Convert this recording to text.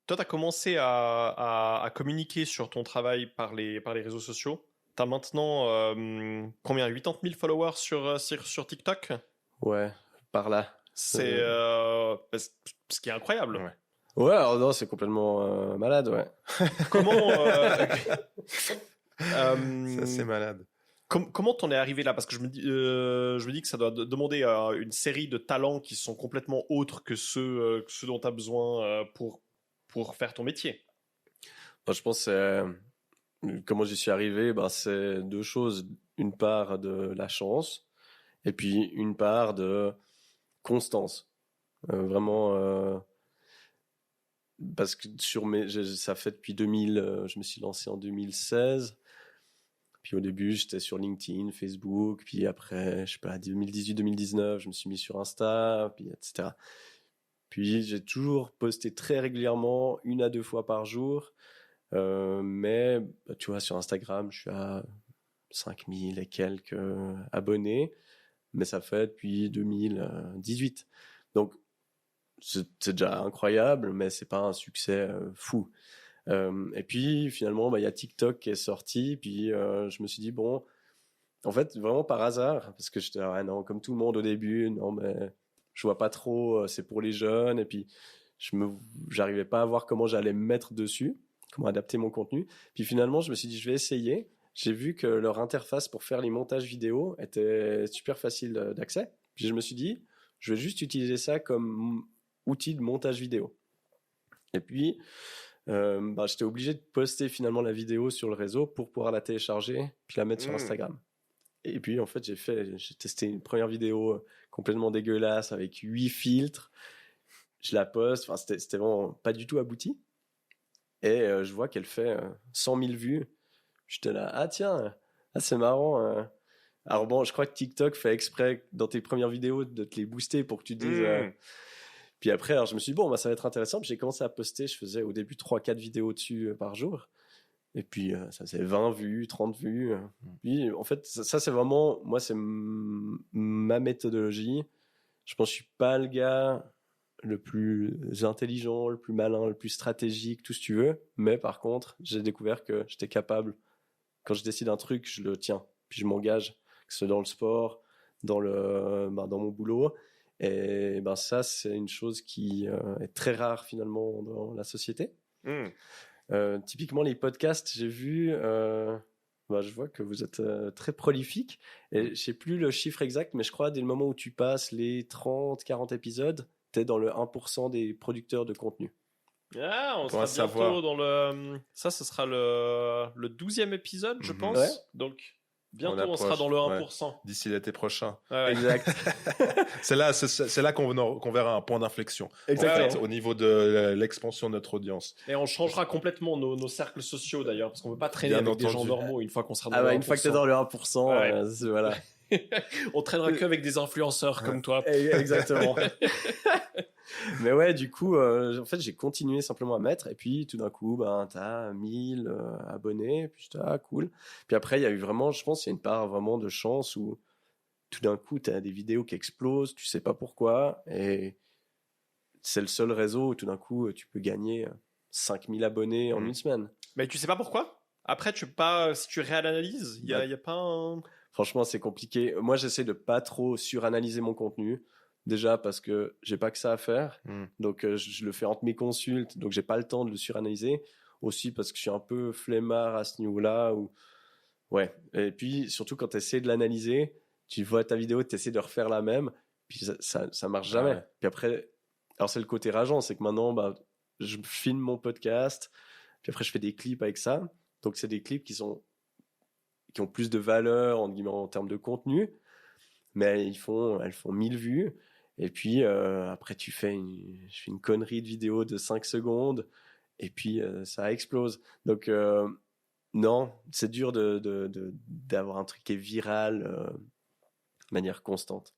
Toi, tu as commencé à communiquer sur ton travail par les réseaux sociaux. Tu as maintenant combien 80 000 followers sur TikTok? Ouais, par là. C'est ce qui est incroyable. Ouais. Ouais, alors non, c'est complètement malade, ouais. Comment Ça, c'est euh, malade. comment t'en es arrivé là? Parce que je me dis que ça doit demander une série de talents qui sont complètement autres que ceux dont tu as besoin pour faire ton métier. Moi, je pense que comment j'y suis arrivé, ben, c'est deux choses. Une part de la chance et puis une part de constance. Vraiment, parce que ça fait depuis 2000, je me suis lancé en 2016. Puis au début, j'étais sur LinkedIn, Facebook, puis après, je sais pas, 2018-2019, je me suis mis sur Insta, puis etc. Puis j'ai toujours posté très régulièrement, 1 à 2 fois par jour. Mais tu vois, sur Instagram, je suis à 5000 et quelques abonnés, mais ça fait depuis 2018. Donc c'est déjà incroyable, mais c'est pas un succès fou. Et puis finalement, il y a TikTok qui est sorti, puis je me suis dit bon, en fait vraiment par hasard, parce que j'étais ah non, comme tout le monde au début, non mais je vois pas trop, c'est pour les jeunes, et puis j'arrivais pas à voir comment j'allais me mettre dessus, comment adapter mon contenu. Puis finalement, je me suis dit je vais essayer. J'ai vu que leur interface pour faire les montages vidéo était super facile d'accès. Puis je me suis dit je vais juste utiliser ça comme outil de montage vidéo. Et puis j'étais obligé de poster finalement la vidéo sur le réseau pour pouvoir la télécharger puis la mettre sur Instagram. Et puis en fait j'ai testé une première vidéo complètement dégueulasse avec 8 filtres. Je la poste, enfin c'était vraiment pas du tout abouti. Et je vois qu'elle fait 100 000 vues. J'étais là, ah tiens, ah, c'est marrant. Alors bon, je crois que TikTok fait exprès dans tes premières vidéos de te les booster pour que tu te dises. Puis après, alors je me suis dit, bon, bah, ça va être intéressant. Puis j'ai commencé à poster, je faisais au début 3-4 vidéos dessus par jour. Et puis ça faisait 20 vues, 30 vues. Puis en fait, ça c'est vraiment, moi c'est ma méthodologie. Je pense que je suis pas le gars le plus intelligent, le plus malin, le plus stratégique, tout ce que tu veux. Mais par contre, j'ai découvert que j'étais capable, quand je décide un truc, je le tiens. Puis je m'engage, que ce soit dans le sport, dans mon boulot. Et ça, c'est une chose qui est très rare finalement dans la société. Typiquement, les podcasts, j'ai vu... je vois que vous êtes très prolifique. Et je sais plus le chiffre exact, mais je crois dès le moment où tu passes les 30-40 épisodes, tu es dans le 1% des producteurs de contenu. Ah, on Pour sera bientôt savoir. dans le... Ça, ce sera le 12e épisode, je pense. Ouais. Donc, bientôt, on approche, sera dans le ouais. 1%. D'ici l'été prochain. Ouais. Exact. C'est là qu'on verra un point d'inflexion. Exactement. En fait, au niveau de l'expansion de notre audience. Et on changera complètement nos cercles sociaux, d'ailleurs, parce qu'on ne veut pas traîner Bien avec des gens entendu. normaux une fois qu'on sera dans Ah le bah, 1%. une fois que t'es dans le 1%, Ouais. voilà. On traînera que avec des influenceurs comme toi. Exactement. Mais ouais, du coup, en fait, j'ai continué simplement à mettre, et puis tout d'un coup, t'as 1000 abonnés, puis j'étais, ah, cool. Puis après, il y a eu vraiment, je pense, il y a une part vraiment de chance où tout d'un coup, t'as des vidéos qui explosent, tu sais pas pourquoi, et c'est le seul réseau où tout d'un coup, tu peux gagner 5000 abonnés en une semaine. Mais tu sais pas pourquoi? Après, si tu réanalyses, il y a pas un... Franchement, c'est compliqué. Moi, j'essaie de pas trop suranalyser mon contenu. Déjà parce que j'ai pas que ça à faire. Donc, je le fais entre mes consultes. Donc, j'ai pas le temps de le suranalyser. Aussi parce que je suis un peu flemmard à ce niveau-là. Ouais. Et puis, surtout quand tu essaies de l'analyser, tu vois ta vidéo, tu essaies de refaire la même. Puis, ça marche jamais. Ouais. Puis après, alors c'est le côté rageant. C'est que maintenant, je filme mon podcast. Puis après, je fais des clips avec ça. Donc, c'est des clips qui ont plus de valeur en termes de contenu, mais elles font 1000 vues. Et puis après, je fais une connerie de vidéo de 5 secondes, et puis ça explose. Donc non, c'est dur d'avoir un truc qui est viral de manière constante.